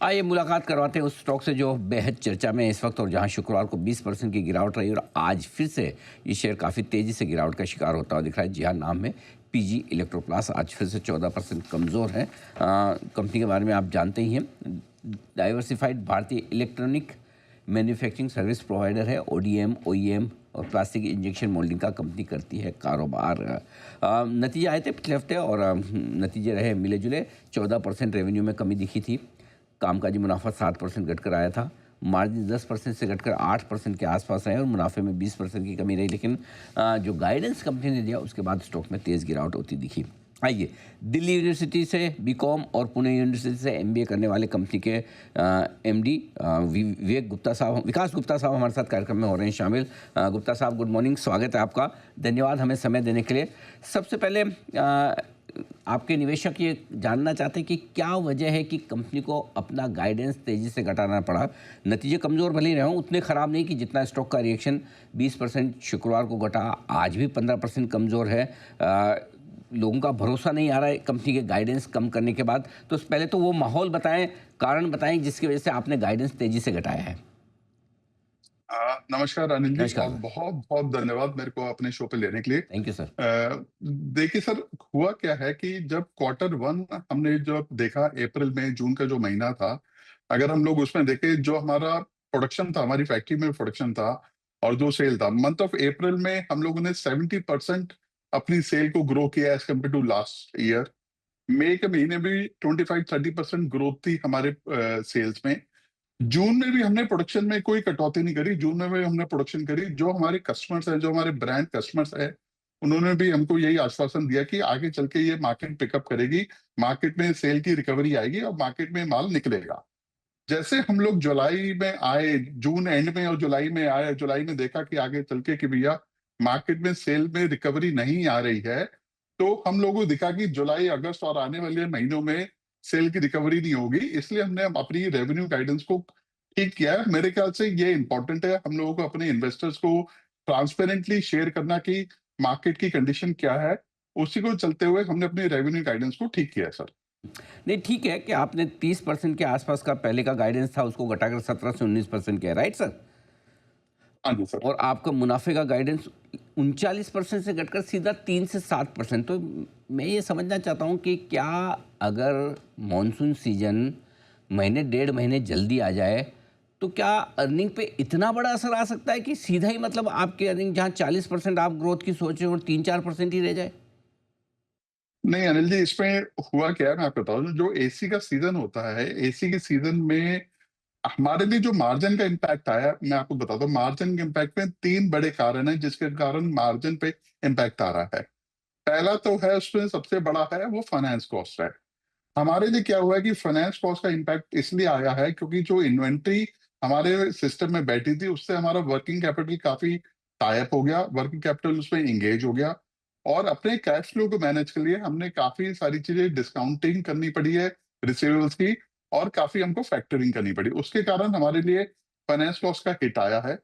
आइए मुलाकात करवाते हैं उस स्टॉक से जो बेहद चर्चा में है इस वक्त और जहां शुक्रवार को 20% की गिरावट रही और आज फिर से ये शेयर काफ़ी तेज़ी से गिरावट का शिकार होता हुआ दिख रहा है। जी हाँ, नाम है पीजी इलेक्ट्रोप्लास। आज फिर से 14% कमज़ोर है। कंपनी के बारे में आप जानते ही हैं। डाइवर्सिफाइड भारतीय इलेक्ट्रॉनिक मैन्युफैक्चरिंग सर्विस प्रोवाइडर है। ओडीएम, ओईएम और प्लास्टिक इंजेक्शन मोल्डिंग का कंपनी करती है कारोबार। नतीजे आए थे पिछले हफ्ते और नतीजे रहे मिले जुले। 14% रेवेन्यू में कमी दिखी थी। कामकाजी मुनाफा 7% घटकर आया था। मार्जिन 10% से घटकर 8% के आसपास रहे और मुनाफे में 20% की कमी रही। लेकिन जो गाइडेंस कंपनी ने दिया उसके बाद स्टॉक में तेज़ गिरावट होती दिखी। आइए, दिल्ली यूनिवर्सिटी से बीकॉम और पुणे यूनिवर्सिटी से एमबीए करने वाले कंपनी के एमडी विकास गुप्ता साहब हमारे साथ कार्यक्रम में हो रहे हैं शामिल। गुप्ता साहब, गुड मॉर्निंग, स्वागत है आपका। धन्यवाद हमें समय देने के लिए। सबसे पहले आपके निवेशक ये जानना चाहते हैं कि क्या वजह है कि कंपनी को अपना गाइडेंस तेज़ी से घटाना पड़ा। नतीजे कमज़ोर भले ही रहे हों, उतने ख़राब नहीं कि जितना स्टॉक का रिएक्शन 20% शुक्रवार को घटा, आज भी 15% कमज़ोर है। लोगों का भरोसा नहीं आ रहा है कंपनी के गाइडेंस कम करने के बाद। तो पहले तो वो माहौल बताएं, कारण बताएं जिसकी वजह से आपने गाइडेंस तेज़ी से घटाया है। नमस्कार अनिल जी, नमस्कार और सर। बहुत बहुत धन्यवाद मेरे को अपने शो पे लेने के लिए। Thank you sir. देखिए सर, हुआ क्या है कि जब क्वार्टर वन हमने जब देखा, अप्रैल में जून का जो महीना था, अगर हम लोग उसमें देखें, जो हमारा प्रोडक्शन था, हमारी फैक्ट्री में प्रोडक्शन था और जो सेल था, मंथ ऑफ अप्रैल में हम लोगों ने 70% अपनी सेल को ग्रो किया as compared to last year. मई के महीने भी 25-30% ग्रोथ थी हमारे सेल्स में। जून में भी हमने प्रोडक्शन में कोई कटौती नहीं करी। जून में भी हमने प्रोडक्शन करी। जो हमारे कस्टमर्स हैं, जो हमारे ब्रांड कस्टमर्स हैं, उन्होंने भी हमको यही आश्वासन दिया कि आगे चल के ये मार्केट पिकअप करेगी, मार्केट में सेल की रिकवरी आएगी और मार्केट में माल निकलेगा। जैसे हम लोग जुलाई में आए, जून एंड में और जुलाई में आए, जुलाई में देखा कि आगे चल के कि भैया मार्केट में सेल में रिकवरी नहीं आ रही है, तो हम लोगों को दिखा कि जुलाई, अगस्त और आने वाले महीनों में सेल की रिकवरी नहीं होगी। इसलिए हमने अपनी रेवेन्यू गाइडेंस को ठीक किया है। मेरे ख्याल से ये इंपॉर्टेंट है हम लोगों को अपने इन्वेस्टर्स को ट्रांसपेरेंटली शेयर करना कि मार्केट की कंडीशन क्या है। उसी को चलते हुए हमने अपनी रेवेन्यू गाइडेंस को ठीक किया है सर। नहीं, ठीक है कि आपने 30% के आसपास का पहले का गाइडेंस था उसको घटाकर 17 से 19% किया, राइट सर? हाँ जी सर। और आपका मुनाफे का गाइडेंस 39% से घटकर सीधा 3 से 7%। तो मैं ये समझना चाहता हूँ कि क्या अगर मॉनसून सीजन महीने डेढ़ महीने जल्दी आ जाए तो क्या अर्निंग पे इतना बड़ा असर आ सकता है कि सीधा ही मतलब आपकी अर्निंग जहाँ 40% आप ग्रोथ की सोच रहे हो और 3-4% ही रह जाए? नहीं अनिल जी, इसमें हुआ क्या है मैं आपको बता दूं। जो एसी का सीजन होता है, एसी के सीजन में हमारे लिए जो मार्जिन का इम्पैक्ट आया, मैं आपको बताता हूँ। मार्जिन के इम्पैक्ट में तीन बड़े कारण हैं जिसके कारण मार्जिन पे इम्पैक्ट आ रहा है। पहला तो है, उसमें सबसे बड़ा है वो फाइनेंस कॉस्ट है। हमारे लिए क्या हुआ है कि फाइनेंस कॉस्ट का इम्पैक्ट इसलिए आया है क्योंकि जो इन्वेंट्री हमारे सिस्टम में बैठी थी उससे हमारा वर्किंग कैपिटल काफी टाई अप हो गया, वर्किंग कैपिटल उसमें इंगेज हो गया। और अपने कैश फ्लो को मैनेज के लिए हमने काफी सारी चीजें डिस्काउंटिंग करनी पड़ी है रिसीवेबल्स की, और काफी हमको फैक्टरिंग करनी पड़ी। उसके कारण हमारे लिए फाइनेंस कॉस्ट का हिट आया है।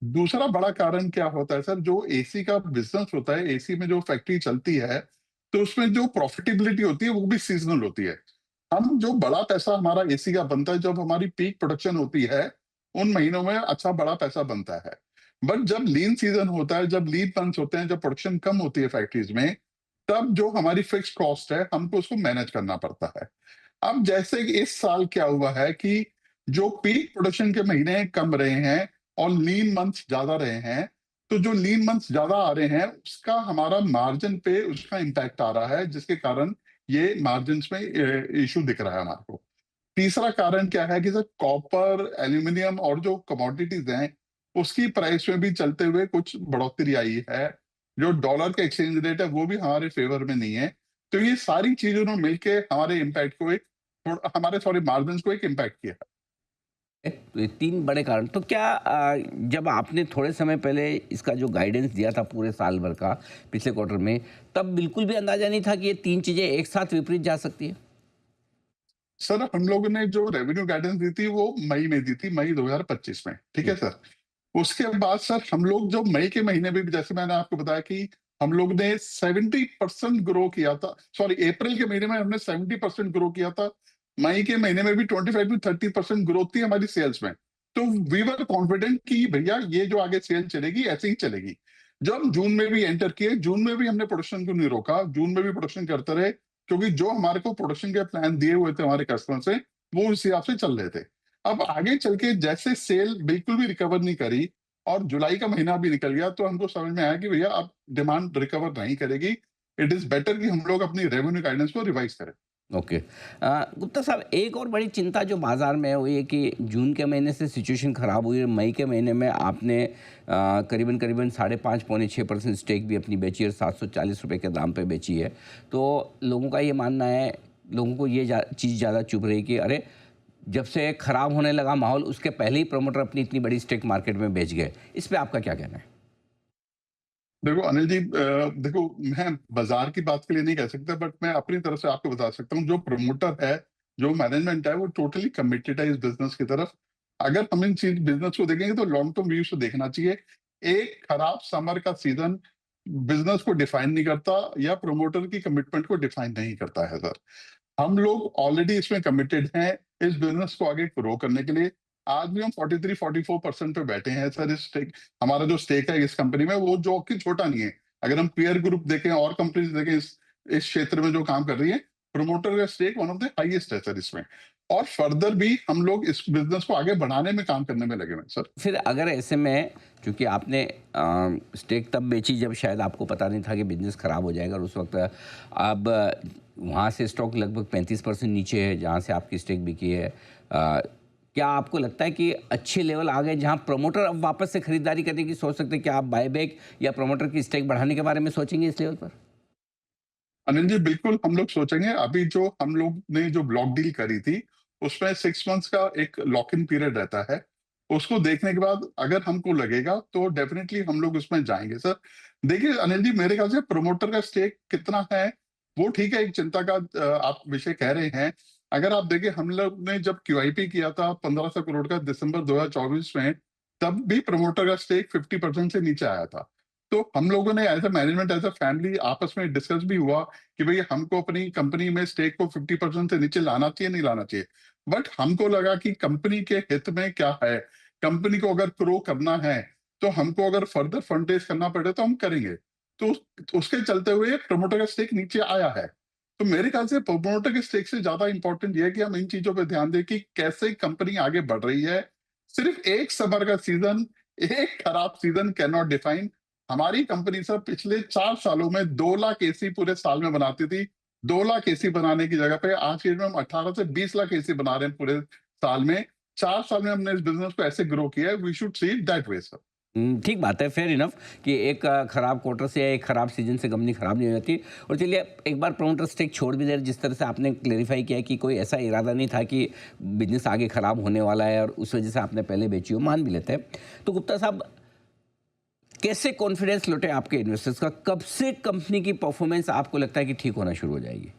दूसरा बड़ा कारण क्या होता है सर, जो एसी का बिजनेस होता है, एसी में जो फैक्ट्री चलती है, तो उसमें जो प्रॉफिटेबिलिटी होती है वो भी सीजनल होती है। हम जो बड़ा पैसा हमारा एसी का बनता है जब हमारी पीक प्रोडक्शन होती है, उन महीनों में अच्छा बड़ा पैसा बनता है। बट जब लीन सीजन होता है, जब लीन मंथ्स होते हैं, जब प्रोडक्शन कम होती है फैक्ट्रीज में, तब जो हमारी फिक्स कॉस्ट है हमको उसको मैनेज करना पड़ता है। अब जैसे कि इस साल क्या हुआ है कि जो पीक प्रोडक्शन के महीने कम रहे हैं और लीन मंथ्स ज्यादा रहे हैं, तो जो लीन मंथ्स ज्यादा आ रहे हैं उसका हमारा मार्जिन पे उसका इम्पैक्ट आ रहा है, जिसके कारण ये मार्जिन में इशू दिख रहा है हमारे को। तीसरा कारण क्या है कि सर, कॉपर, एल्यूमिनियम और जो कमोडिटीज हैं उसकी प्राइस में भी चलते हुए कुछ बढ़ोतरी आई है। जो डॉलर का एक्सचेंज रेट है वो भी हमारे फेवर में नहीं है। तो ये सारी चीजों ने मिलके हमारे इम्पैक्ट को एक हमारे सॉरी मार्जिन को एक इम्पैक्ट किया है। तो ये 3 बड़े कारण। तो क्या जब आपने थोड़े समय पहले इसका जो गाइडेंस दिया था पूरे साल भर का, पिछले क्वार्टर में, तब बिल्कुल भी अंदाज़ा नहीं था कि ये 3 चीज़ें एक साथ विपरीत जा सकती है? सर, हम लोगों ने जो रेवेन्यू गाइडेंस दी थी वो मई में दी थी, मई 2025 में, ठीक है जी। सर। उसके बाद सर हम लोग जो मई के महीने में भी, जैसे मैंने आपको बताया कि हम लोग ने 70% ग्रो किया था, सॉरी अप्रैल के महीने में हमने 70% ग्रो किया था मई के महीने में भी 25 to 30% ग्रोथ थी हमारी सेल्स में। तो वी वर कॉन्फिडेंट कि भैया ये जो आगे सेल चलेगी ऐसे ही चलेगी। जब हम जून में भी एंटर किए, जून में भी हमने प्रोडक्शन को नहीं रोका, जून में भी प्रोडक्शन करते रहे, क्योंकि जो हमारे को प्रोडक्शन के प्लान दिए हुए थे हमारे कस्टमर से, वो उस हिसाब से चल रहे थे। अब आगे चल के जैसे सेल बिल्कुल भी रिकवर नहीं करी और जुलाई का महीना भी निकल गया, तो हमको समझ में आया कि भैया अब डिमांड रिकवर नहीं करेगी। इट इज बेटर कि हम लोग अपनी रेवेन्यू गाइडेंस को रिवाइज करें। ओके। गुप्ता साहब, एक और बड़ी चिंता जो बाज़ार में है वो ये कि जून के महीने से सिचुएशन ख़राब हुई है। मई के महीने में आपने करीबन करीबन 5.5 पौने 6% स्टेक भी अपनी बेची है और 740 रुपये के दाम पे बेची है। तो लोगों का ये मानना है, लोगों को ये चीज़ ज़्यादा चुभ रही है कि अरे, जब से ख़राब होने लगा माहौल उसके पहले ही प्रमोटर अपनी इतनी बड़ी स्टेक मार्केट में बेच गए। इस पे आपका क्या कहना है? देखो अनिल जी, देखो मैं बाजार की बात के लिए नहीं कह सकता, बट मैं अपनी तरफ से आपको बता सकता हूँ, जो प्रमोटर है, जो मैनेजमेंट है, वो टोटली कमिटेड है इस बिजनेस की तरफ। अगर हम इन चीज बिजनेस को देखेंगे तो लॉन्ग टर्म व्यू से देखना चाहिए। एक खराब समर का सीजन बिजनेस को डिफाइन नहीं करता या प्रमोटर की कमिटमेंट को डिफाइन नहीं करता है सर। हम लोग ऑलरेडी इसमें कमिटेड हैं इस बिजनेस को आगे ग्रो करने के लिए। आज भी हम 43-44% पे बैठे हैं सर। इस स्टेक, हमारा जो स्टेक है इस कंपनी में, वो जो कि छोटा नहीं है। अगर हम पीयर ग्रुप देखें और कंपनीज देखें इस क्षेत्र में जो काम कर रही है, प्रमोटर का stake one of the highest है सर इसमें। और फर्दर भी हम लोग इस बिजनेस को आगे बढ़ाने में काम करने में लगे हुए हैं सर। फिर अगर ऐसे में, क्योंकि आपने स्टेक तब बेची जब शायद आपको पता नहीं था कि बिजनेस ख़राब हो जाएगा, और उस वक्त अब वहाँ से स्टॉक लगभग 35% नीचे है जहाँ से आपकी स्टेक बिकी है। क्या आपको लगता है कि अच्छे लेवल आ गए जहाँ प्रमोटर अब वापस से खरीदारी करने की सोच सकते हैं? क्या आप बायबैक या प्रमोटर की स्टेक बढ़ाने के बारे में सोचेंगे इस लेवल पर? अनिल जी, बिल्कुल हम लोग सोचेंगे। अभी जो हम लोग ने जो ब्लॉक डील करी थी, उसमें 6 मंथ्स का एक लॉक इन पीरियड रहता है। उसको देखने के बाद अगर हमको लगेगा तो डेफिनेटली हम लोग उसमें जाएंगे सर। देखिए अनिल जी, मेरे ख्याल से प्रमोटर का स्टेक कितना है वो ठीक है, एक चिंता का आप विषय कह रहे हैं। अगर आप देखें, हम लोग ने जब क्यूआईपी किया था 1500 करोड़ का दिसंबर 2024 में, तब भी प्रमोटर का स्टेक 50% से नीचे आया था। तो हम लोगों ने as a management, as a family आपस में डिस्कस भी हुआ कि भई हमको अपनी कंपनी में स्टेक को 50% से नीचे लाना चाहिए, नहीं लाना चाहिए। बट हमको लगा कि कंपनी के हित में क्या है, कंपनी को अगर ग्रो करना है, तो हमको अगर फर्दर फंड रेज़ करना पड़े तो हम करेंगे। तो उसके चलते हुए प्रमोटर का स्टेक नीचे आया है। तो मेरे ख्याल से प्रमोटर के स्टेक से ज़्यादा इम्पोर्टेंट ये है कि हम इन चीज़ों पे ध्यान दें कि कैसे कंपनी आगे बढ़ रही है। सिर्फ एक समर का सीज़न, एक खराब सीज़न कैन नॉट डिफाइन। हमारी कंपनी सर पिछले 4 सालों में 2 लाख एसी पूरे साल में बनाती थी। 2 लाख एसी बनाने की जगह पे आज के डेट में हम 18 से 20 लाख एसी बना रहे हैं पूरे साल में। 4 साल में हमने इस बिज़नेस को ऐसे ग्रो किया है, we should see it that way sir. ठीक बात है, फेयर इनफ कि एक खराब क्वार्टर से या एक खराब सीजन से कंपनी खराब नहीं हो जाती। और चलिए, एक बार प्रमोटर स्टेक छोड़ भी दे, जिस तरह से आपने क्लेरिफाई किया कि कोई ऐसा इरादा नहीं था कि बिजनेस आगे खराब होने वाला है और उस वजह से आपने पहले बेची हो, मान भी लेते हैं। तो गुप्ता साहब, कैसे कॉन्फिडेंस लौटे आपके इन्वेस्टर्स का? कब से कंपनी की परफॉर्मेंस आपको लगता है कि ठीक होना शुरू हो जाएगी?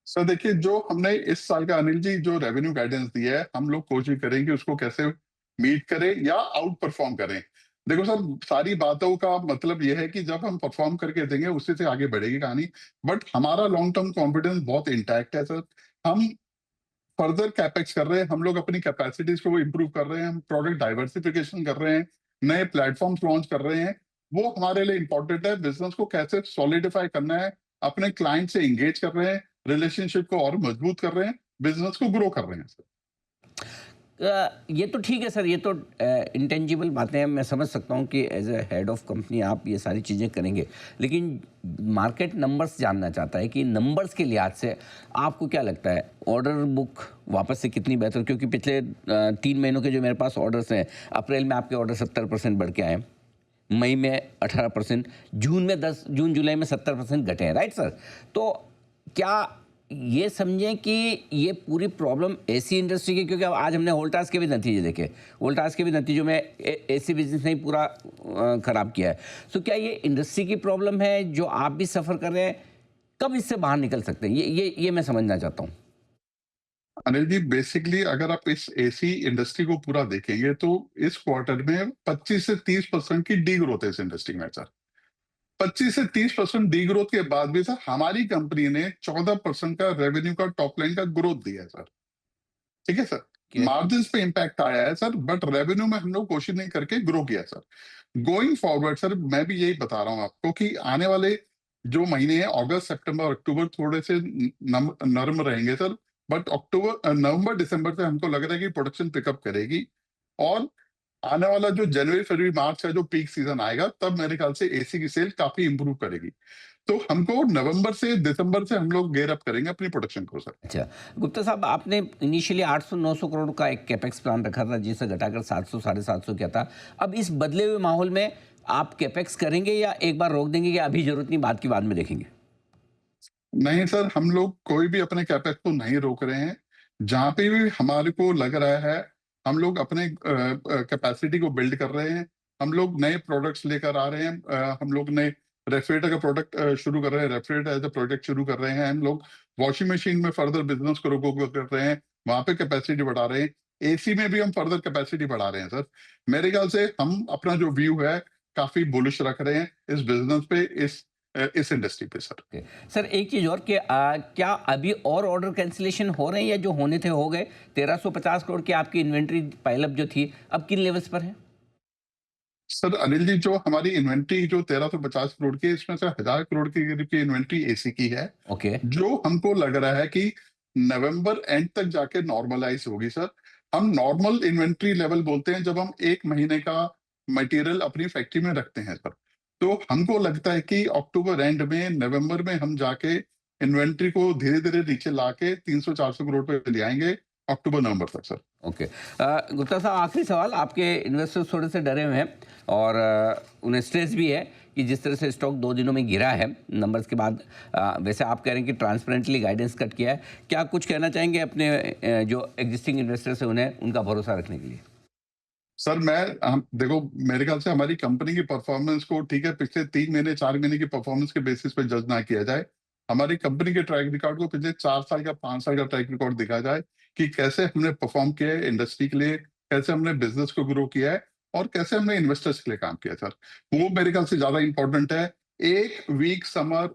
सर देखिए, जो हमने इस साल का अनिल जी जो रेवेन्यू गाइडेंस दिया है, हम लोग कोशिश करेंगे उसको कैसे मीट करें या आउट परफॉर्म करें। देखो सर, सारी बातों का मतलब ये है कि जब हम परफॉर्म करके देंगे उसी से आगे बढ़ेगी कहानी। बट हमारा लॉन्ग टर्म कॉन्फिडेंस बहुत इंटैक्ट है सर। हम फर्दर कैपेक्स कर रहे हैं, हम लोग अपनी कैपेसिटीज को इम्प्रूव कर रहे हैं, हम प्रोडक्ट डाइवर्सिफिकेशन कर रहे हैं, नए प्लेटफॉर्म्स लॉन्च कर रहे हैं। वो हमारे लिए इंपॉर्टेंट है। बिजनेस को कैसे सॉलिडिफाई करना है, अपने क्लाइंट से एंगेज कर रहे हैं, रिलेशनशिप को और मजबूत कर रहे हैं, बिजनेस को ग्रो कर रहे हैं सर। ये तो ठीक है सर, ये तो इंटेंजिबल बातें हैं, मैं समझ सकता हूँ कि as a head of company आप ये सारी चीज़ें करेंगे। लेकिन मार्केट नंबर्स जानना चाहता है कि नंबर्स के लिहाज से आपको क्या लगता है, ऑर्डर बुक वापस से कितनी बेहतर? क्योंकि पिछले 3 महीनों के जो मेरे पास ऑर्डर्स हैं, अप्रैल में आपके ऑर्डर 70% बढ़ के आए, मई में 18%, जून में 10, जून जुलाई में 70% घटे हैं, राइट सर? तो क्या ये समझें कि ये पूरी प्रॉब्लम एसी इंडस्ट्री की, क्योंकि अब आज हमने वोल्टास के भी नतीजे देखे, वोल्टास के भी नतीजों में एसी बिजनेस ने ही पूरा खराब किया है। तो क्या ये इंडस्ट्री की प्रॉब्लम है जो आप भी सफ़र कर रहे हैं? कब इससे बाहर निकल सकते हैं, ये मैं समझना चाहता हूँ। अनिल जी, बेसिकली अगर आप इस एसी इंडस्ट्री को पूरा देखेंगे तो इस क्वार्टर में 25 से 30% की डी ग्रोथ है इस इंडस्ट्री में सर। 25 से 30% डी ग्रोथ के बाद भी सर हमारी कंपनी ने 14% का रेवेन्यू का टॉप लाइन का ग्रोथ दिया है सर। ठीक है सर। कि मार्जिन्स पे इम्पैक्ट आया है सर, बट रेवेन्यू में हम लोग कोशिश नहीं करके ग्रो किया सर। गोइंग फॉरवर्ड सर मैं भी यही बता रहा हूं आपको कि आने वाले जो महीने हैं अगस्त सितंबर अक्टूबर थोड़े से नर्म रहेंगे सर, बट अक्टूबर नवंबर दिसंबर से हमको लग रहा है कि प्रोडक्शन पिकअप करेगी। और आने वाला जो जनवरी फरवरी मार्च का जो पीक सीजन आएगा तब मेरे ख्याल से एसी की सेल काफी इंप्रूव करेगी। तो हमको नवंबर से दिसंबर से हम लोग गेयर अप करेंगे अपनी प्रोडक्शन को सर। अच्छा, गुप्ता साहब, आपने इनिशियली 800-900 करोड़ का एक कैपेक्स प्लान रखा था जिसे घटाकर 700 साढ़े 700 किया था। अब इस बदले हुए माहौल में आप कैपेक्स करेंगे या एक बार रोक देंगे कि अभी जरूरत नहीं, बाद की बाद में देखेंगे? नहीं सर, हम लोग कोई भी अपने कैपेक्स को नहीं रोक रहे हैं। जहाँ पे भी हमारे को लग रहा है, हम लोग अपने कैपेसिटी को बिल्ड कर रहे हैं। हम लोग नए प्रोडक्ट्स लेकर आ रहे हैं। हम लोग नए रेफ्रिजरेटर का प्रोडक्ट शुरू कर रहे हैं, रेफ्रिजरेटर एज अ प्रोडक्ट शुरू कर रहे हैं। हम लोग वॉशिंग मशीन में फर्दर बिजनेस को ग्रो कर रहे हैं, वहाँ पे कैपेसिटी बढ़ा रहे हैं। एसी में भी हम फर्दर कैपेसिटी बढ़ा रहे हैं सर। मेरे ख्याल से हम अपना जो व्यू है काफी बुलिश रख रहे हैं इस बिजनेस पे, इस इंडस्ट्री पे सर। ओके। सर, एक चीज़ और कि क्या अभी और ऑर्डर कैंसिलेशन हो रहे हैं या जो होने थे हो गए? 1350 करोड़ की आपकी इन्वेंट्री पाइलअप जो थी, अब किन लेवल्स पर है? सर अनिल जी, जो हमारी इन्वेंट्री जो 1350 करोड़ की है, इसमें से 1000 करोड़ के करीब की इन्वेंट्री एसी की है, ओके। जो हमको लग रहा है कि नवंबर एंड तक जाके नॉर्मलाइज होगी सर। हम नॉर्मल इन्वेंट्री लेवल बोलते हैं जब हम 1 महीने का मटेरियल अपनी फैक्ट्री में रखते हैं सर। तो हमको लगता है कि अक्टूबर एंड में, नवंबर में हम जाके इन्वेंट्री को धीरे धीरे नीचे लाके 300-400 करोड़ पे ले आएंगे अक्टूबर नवंबर तक सर। ओके। गुप्ता साहब, आखिरी सवाल। आपके इन्वेस्टर्स थोड़े से डरे हुए हैं और उन्हें स्ट्रेस भी है कि जिस तरह से स्टॉक 2 दिनों में गिरा है नंबर्स के बाद। वैसे आप कह रहे हैं कि ट्रांसपेरेंटली गाइडेंस कट किया है। क्या कुछ कहना चाहेंगे अपने जो एग्जिस्टिंग इन्वेस्टर्स हैं उन्हें उनका भरोसा रखने के लिए? सर मैं हम देखो, मेरे ख्याल से हमारी कंपनी की परफॉर्मेंस को, ठीक है, पिछले 3 महीने 4 महीने की परफॉर्मेंस के बेसिस पे जज ना किया जाए। हमारी कंपनी के ट्रैक रिकॉर्ड को पिछले 4 साल का 5 साल का ट्रैक रिकॉर्ड दिखा जाए कि कैसे हमने परफॉर्म किया है इंडस्ट्री के लिए, कैसे हमने बिजनेस को ग्रो किया है और कैसे हमने इन्वेस्टर्स के लिए काम किया सर। वो मेरे ख्याल से ज्यादा इंपॉर्टेंट है। एक वीक समर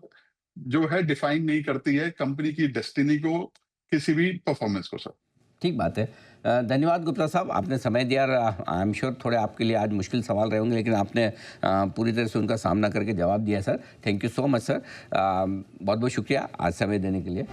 जो है डिफाइन नहीं करती है कंपनी की डेस्टिनी को, किसी भी परफॉर्मेंस को सर। ठीक बात है। धन्यवाद गुप्ता साहब, आपने समय दिया। आई एम श्योर थोड़े आपके लिए आज मुश्किल सवाल रहे होंगे, लेकिन आपने पूरी तरह से उनका सामना करके जवाब दिया sir. Thank you so much sir. बहुत बहुत शुक्रिया आज समय देने के लिए।